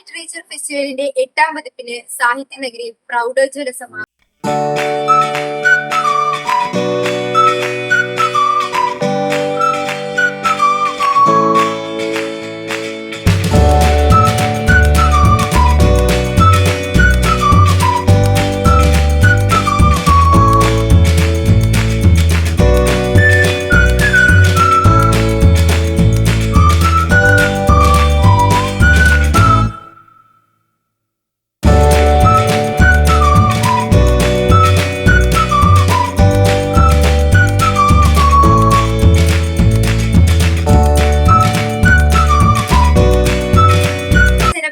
Literature ഫെസ്റ്റിവലിന്റെ 8ാം പതിപ്പിന് സാഹിത്യനഗരിയിൽ പ്രൗഢോജ്വല സമാപനം.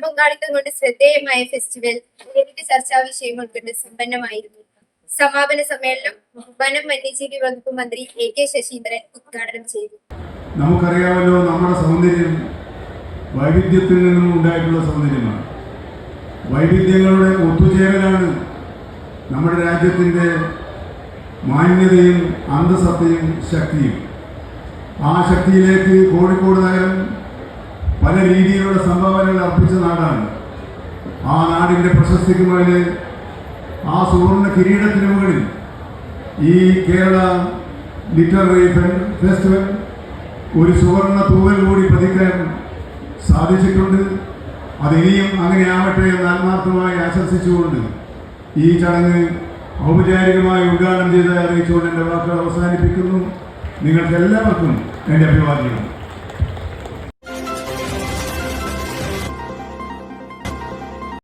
പങ്കാളിത്തം കൊണ്ട് ശ്രദ്ധേയമായ ഫെസ്റ്റിവൽ നിരവധി ചർച്ചാ വിഷയങ്ങൾ കൊണ്ട് സമ്പന്നമായിരുന്നു. സമാപന സമ്മേളനം വനം വന്യജീവി വകുപ്പ് മന്ത്രി AK ശശീന്ദ്രൻ ഉദ്ഘാടനം ചെയ്തു. നമുക്കറിയാമല്ലോ, നമ്മുടെ സൗന്ദര്യം വൈവിധ്യത്തിൽ നിന്നും ഉണ്ടായിട്ടുള്ള സൗന്ദര്യമാണ്. വൈവിധ്യങ്ങളുടെ ഒത്തുചേരലാണ് നമ്മുടെ രാജ്യത്തിൻ്റെ മാന്യതയും അന്തസത്തയും ശക്തിയും. ആ ശക്തിയിലേക്ക് കോഴിക്കോട് നഗരം പല രീതിയിലുള്ള സംഭാവനകൾ അർപ്പിച്ച നാടാണ്. ആ നാടിൻ്റെ പ്രശസ്തിക്ക് മുകളിൽ, ആ സുവർണ്ണ കിരീടത്തിന് മുകളിൽ ഈ കേരള ലിറ്റററി ഫെസ്റ്റിവൽ ഒരു സുവർണ്ണ തൂവൽ കൂടി പതിക്കാൻ സാധിച്ചിട്ടുണ്ട്. അതിനിയും അങ്ങനെ ആവട്ടെ എന്ന് ആത്മാർത്ഥമായി ആശംസിച്ചുകൊണ്ട് ഈ ചടങ്ങ് ഔപചാരികമായി ഉദ്ഘാടനം ചെയ്ത് അറിയിച്ചുകൊണ്ട് എൻ്റെ വാക്കുകൾ അവസാനിപ്പിക്കുന്നു. നിങ്ങൾക്ക് എല്ലാവർക്കും എൻ്റെ അഭിവാദ്യങ്ങൾ.